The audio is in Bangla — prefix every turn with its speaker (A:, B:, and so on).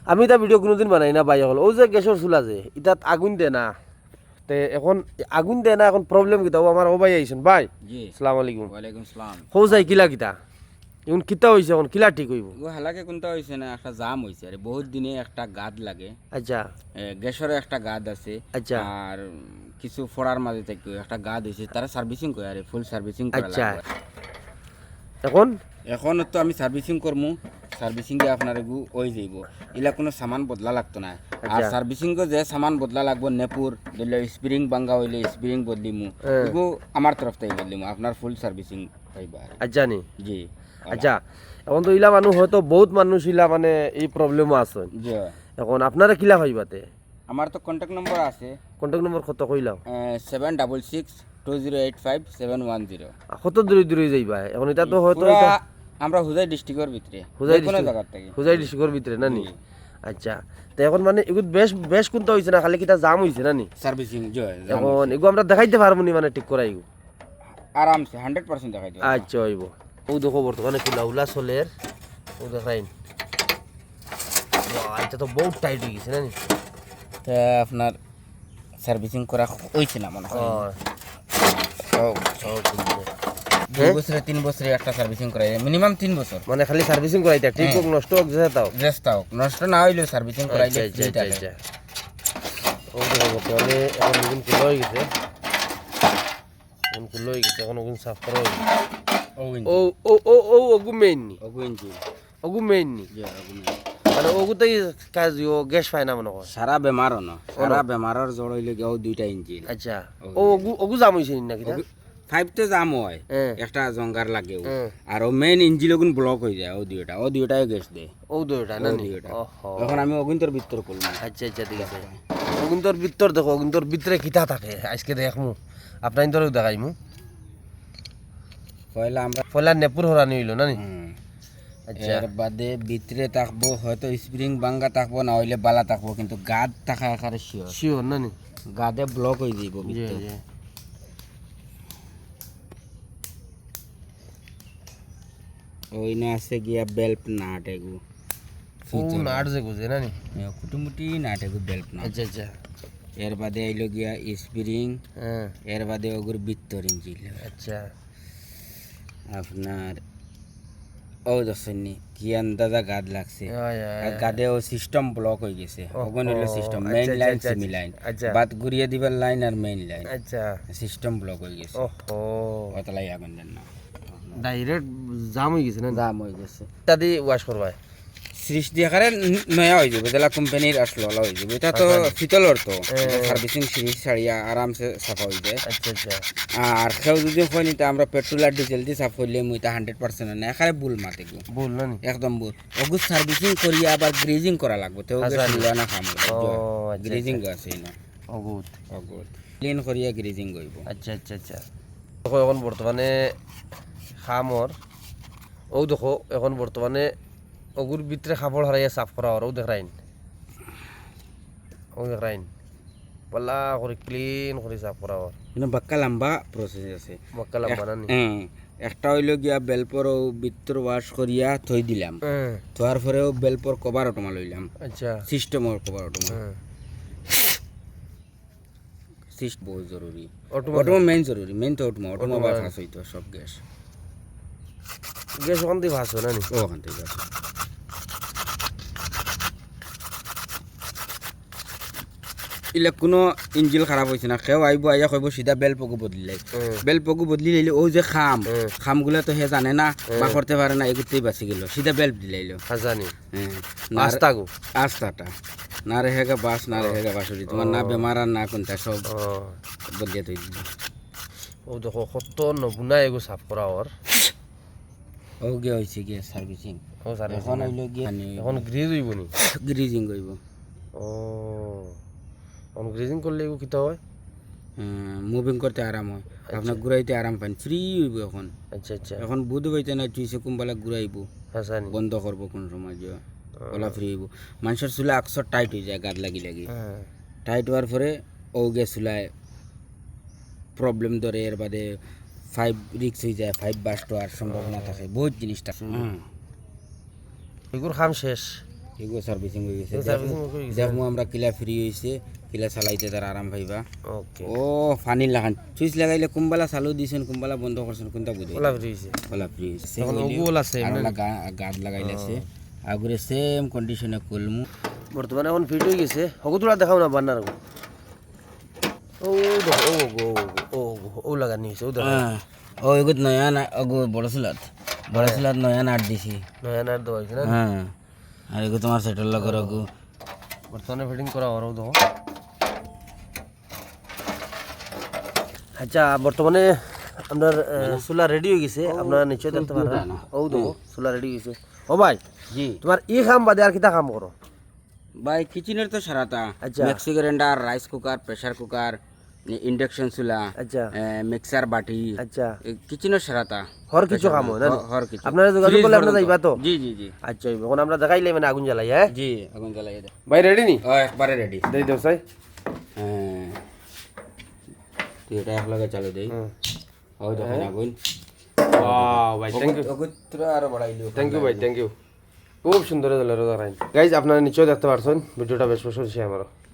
A: আমি এটা ভিডিও কোনোদিন বানাই না ভাই হল ও যে গ্যাসের চুলা যে ইটাত আগুন দে না তে এখন আগুন দে না এখন প্রবলেম কিতা ও আমার ও ভাই আইছেন ভাই
B: জি
A: আসসালামু আলাইকুম
B: ওয়ালাইকুম সালাম
A: হো যাই কিলা কিতা এখন কিতা হইছে এখন কিলা ঠিক হইব
B: ও হালাকে কোনটা হইছে না একটা জাম হইছে আরে বহুত দিনে একটা গাদ লাগে
A: আচ্ছা
B: গ্যাসের একটা গাদ আছে
A: আচ্ছা
B: আর কিছু ফড়ার মাঝে থেকে একটা গাদ হইছে তারা সার্ভিসিং করে আরে ফুল সার্ভিসিং করা
A: আচ্ছা
B: লাগবে
A: এখন
B: এখন তো আমি সার্ভিসিং করমু সার্ভিসিং দিয়ে আপনার এগু ওই যাইব এলা কোনো সামান বদলা লাগতো না আর
A: আচ্ছা।
B: সার্ভিসিং যে সামান বদলা লাগবো নেপুর ধরলে স্প্রিং ভাঙ্গা হইলে স্প্রিং বদলিমু এগু আমার তরফ থেকে বদলিমু আপনার ফুল সার্ভিসিং পাইবা আর
A: আচ্ছা নি
B: জি
A: আচ্ছা এখন তো ইলা মানুষ হয়তো বহুত মানুষ ইলা মানে এই প্রবলেমও আছে
B: জি
A: এখন আপনারা কিলা হইবাতে
B: আমার তো কন্ট্যাক্ট নম্বর আছে
A: কন্ট্যাক্ট নম্বর কত কইলাও
B: 7662085710
A: কত দূরে দূরে যাইবা এখন এটা তো হয়তো এটা
B: আমরা হুজাই ডিস্ট্রিক্টের ভিতরে
A: হুজাই
B: কোনো
A: district-
B: জায়গা থেকে
A: হুজাই ডিস্ট্রিক্টের ভিতরে না নি আচ্ছা তো এখন মানে এগুলো বেশ বেশ কোনটা হইছে না খালি কিটা জাম হইছে না নি
B: সার্ভিসিং জয়
A: এখন এগুলো আমরা দেখাইতে পারবো নি মানে ঠিক করাই
B: আরামসে 100% দেখাই দেব
A: আচ্ছা হইব ও দেখো বর্তমানে খোলা উলা চলের ও দেখাইন এটা তো বহুত টাইট হয়ে গেছে না নি
B: তা আপনার সার্ভিসিং করা হইছে না মনে হয় দুই বছরে 3 বছরে একটা সার্ভিসিং করাই মিনিমাম 3 বছর
A: মানে খালি সার্ভিসিং করাইতে ঠিক হোক নষ্ট হোক যে তাও
B: রেস্ট হোক নষ্ট না হইলেও সার্ভিসিং করাইলে
A: আচ্ছা
B: free
A: আচ্ছা
B: থাকে।
A: আচ্ছা ও দেখো বর্তমানে এখন নতুন খোলা হয়ে গেছে এখন খোলা হয়ে গেছে এখন ওগুলো সাফ করা হয়ে গেছে ও ও ও ও ওগু মেইন নি
B: ওগু ইঞ্জিন
A: ওগু মেইন নি
B: জি ওগু
A: মানে ওগুতেই কাজ ও গ্যাস পায় না মনে হয়
B: সারা বেমারও না সারা বেমারর জড় হইলে গিয়ে দুইটা ইঞ্জিন
A: আচ্ছা ও ওগু ওগু জাম হইছে নি নাকি না
B: 5 তো জাম হয়
A: হ্যাঁ।
B: একটা জঙ্গার লাগে
A: হ্যাঁ।
B: আর ও মেইন ইঞ্জিন ওগুন ব্লক হয়ে যায় ও দুইটাই গ্যাস দেয়
A: ও দুইটা না নি
B: দুইটা।
A: ওহো
B: এখন আমি অগুন্তর ভিতর করলাম
A: আচ্ছা আচ্ছা ঠিক আছে অগুন্তর ভিতর দেখো অগুন্তর ভিতরে কিতা থাকে আজকে দেখমু আপনার ইন্তরেও দেখাইমু
B: পয়লা আমরা
A: পয়লা নেপুর হরানি হইল না নি আচ্ছা
B: এর বাদে ভিতরে থাকবো হয়তো স্প্রিং ভাঙ্গা থাকবো না হইলে বালা থাকবো কিন্তু গাদ থাকা একারে শিওর
A: শিওর না নি
B: গাদে ব্লক হয়ে যাইব
A: জি
B: ভিতরে
A: জি
B: ওই না আছে গিয়া বেল্ট নাট এগু
A: ও নাট যে গুজে না নি
B: কুটুমুটি নাট এগু বেল্ট নাট
A: আচ্ছা আচ্ছা
B: এর বাদে আইলো গিয়া স্প্রিং
A: হ্যাঁ
B: এর বাদে ওগুর ভিতর ইঞ্জিল
A: আচ্ছা
B: আপনার ও দশনি কি আন্দাজা গাদ লাগছে
A: আয়, আয়,
B: আর গাদে ও সিস্টেম ব্লক হয়ে গেছে ওগুন হইলো সিস্টেম
A: আচ্ছা,
B: মেইন
A: আচ্ছা,
B: লাইন
A: আচ্ছা,
B: সেমি লাইন
A: আচ্ছা।
B: বাদ ঘুরিয়ে দিবার লাইন আর মেইন লাইন
A: আচ্ছা
B: সিস্টেম ব্লক হয়ে গেছে
A: ওহো
B: অতলাই আগুন দেন না
A: ডাইরেক্ট জাম হয়ে গেছে না
B: দাম হয়ে গেছে
A: দাদি ওয়াশ করবাই
B: সৃষ্টি আকারে নয়া হয়ে যাবে যেটা কোম্পানির আসলো ওলা হয়ে যাবে এটা তো ফিতলর তো সার্ভিসিং সিরিজ ছাড়িয়া আরামসে সাফা হয়ে যায়
A: আচ্ছা আচ্ছা
B: আর কেউ যদি হয় নিতে আমরা পেট্রোল আর ডিজেল দিয়ে সাফ করলে মুইটা 100% না এখানে ভুল মাতে গো
A: বল না নি
B: একদম ভুল ওগু সার্ভিসিং করিয়া আবার গ্রেজিং করা লাগবে তো ওকে
A: আচ্ছা।
B: সিলা না খাম
A: ও আচ্ছা
B: গ্রেজিং আছে না
A: অগুত
B: অগুড ক্লিন করিয়া গ্রেজিং করব
A: আচ্ছা আচ্ছা আচ্ছা দেখো এখন বর্তমানে খামর ও দেখো এখন বর্তমানে অগুর ভিতরে খাবড় হারাইয়া সাফ করা আর ও দেখাইন ও দেখাইন পাল্লা করে ক্লিন করে সাফ করা আর
B: কিন্তু বাক্কা লম্বা প্রসেস আছে
A: মক্কালাম বানানি
B: একটা হইল গিয়া বেলপর ভিতর ওয়াশ করিয়া থই দিলাম থোয়ার পরেও বেলপর কভার অটোমা লইলাম
A: আচ্ছা
B: সিস্টেমের কভার অটোমা সিস্ট বহুত জরুরি
A: অটোমা
B: অটোমা মেইন জরুরি মেইন তো অটোমা বা ফাঁস হইতো সব গ্যাস
A: গ্যাস ওখান থেকে ভাস না নি
B: ওখান থেকে আছে ইলে কোনো ইঞ্জিল খারাপ হয়েছে না কেউ আইব আইয়া কইব সিধা বেল পগু বদলি লাই বেল পগু বদলি লাইলে ও যে খামগুলা তো হে জানে না বা করতে পারে না এগুতেই বাঁচি গেল সিধা বেল দিলাইলো
A: হাজানি
B: হ্যাঁ
A: আস্তাগো
B: আস্তাটা না রেহেগা বাস না রেহেগা বাসুরি তোমার না বেমার আর না কোনটা সব বদলিয়ে তুই দিল
A: ও দেখো কত নবুনা এগো সাফ করা আর
B: ও গিয়ে হয়েছে গিয়ে সার্ভিসিং
A: ও স্যার
B: এখন হইলো গিয়ে
A: এখন গ্রিজ হইব নি
B: গ্রিজিং করব
A: ও এখন গ্রিজিং করলে এগো কিতা হয়
B: মুভিং করতে আরাম হয় আপনার ঘুরাইতে আরাম পান ফ্রি হইব এখন
A: আচ্ছা আচ্ছা
B: এখন বুধ হইতে না চুইছে কুম্বালা ঘুরাইব
A: হাসানি
B: বন্ধ করবো কোন সময় যে ওলা ফ্রি হইব মানুষের চুলা আকসর টাইট হয়ে যায় গাদ লাগি লাগি
A: হ্যাঁ
B: টাইট হওয়ার পরে ও গে চুলায় প্রবলেম ধরে এর বাদে 5 রিক্স হয়ে যায় 5 বাস্ট হওয়ার সম্ভাবনা থাকে বহুত জিনিসটা
A: এগুর খাম শেষ
B: এগুলো সার্ভিসিং হয়ে গেছে
A: সার্ভিসিং হয়ে গেছে
B: দেখো আমরা কিলা ফ্রি হয়েছে কিলা চালাইতে তার আরাম পাইবা
A: ওকে
B: ও ফানি লাগান সুইচ লাগাইলে কুম্বালা চালু দিছেন কুম্বালা বন্ধ করছেন কোনটা বুঝে
A: ওলা ফ্রি হইছে
B: খোলা ফ্রি হয়েছে
A: এখন ওগুল আছে
B: আর গাদ লাগাইলেছে আগুরে সেম কন্ডিশনে কলমু
A: বর্তমানে এখন ফিট হয়ে গেছে হগু তোলা দেখাও না বান্নার ও দেখো ও লাগানি হয়েছে ও দেখো
B: ও এগুত নয়া না অগো বড় সিলাত নয়া নাট দিছি
A: নয়া নাট দেওয়া হয়েছে না
B: হ্যাঁ আর এগো তোমার সেটেল লগর অগো
A: বর্তমানে ফিটিং করা ওরাও দেখো আচ্ছা বর্তমানে আপনার চুলা রেডি হয়ে গেছে আপনারা নিশ্চয় দেখতে পারেন ও দেখো চুলা রেডি হয়ে গেছে ও ভাই
B: জি
A: তোমার ই কাম বাদে আর কিটা কাম করো
B: ভাই কিচেনের তো সারাটা
A: আচ্ছা।
B: Mixie grinder rice cooker pressure cooker induction চুলা
A: আচ্ছা
B: মিক্সার বাটি
A: আচ্ছা
B: কিচেনের সারাটা
A: হর কিছু কাম হয় না
B: হর কিছু
A: আপনারা যোগাযোগ করলে আপনারা যাইবা তো
B: জি জি জি
A: আচ্ছা এখন আমরা দেখাইলে মানে আগুন জ্বালাই হ্যাঁ
B: জি আগুন জ্বালাই দে
A: ভাই রেডি নি
B: ও একবারে রেডি
A: দেই দেও সাই
B: হ্যাঁ তুই এটা একলগে চালু দেই ও দেখেন আগুন
A: ওয়াও ভাই থ্যাংক ইউ
B: অগুত্র আরো বাড়াইলো
A: থ্যাংক ইউ ভাই থ্যাংক ইউ খুব সুন্দর হলো রোজা রাইন গাইজ আপনারা নিশ্চয়ই দেখতে পারছেন ভিডিওটা বেশ পছন্দ হয়েছে আমারও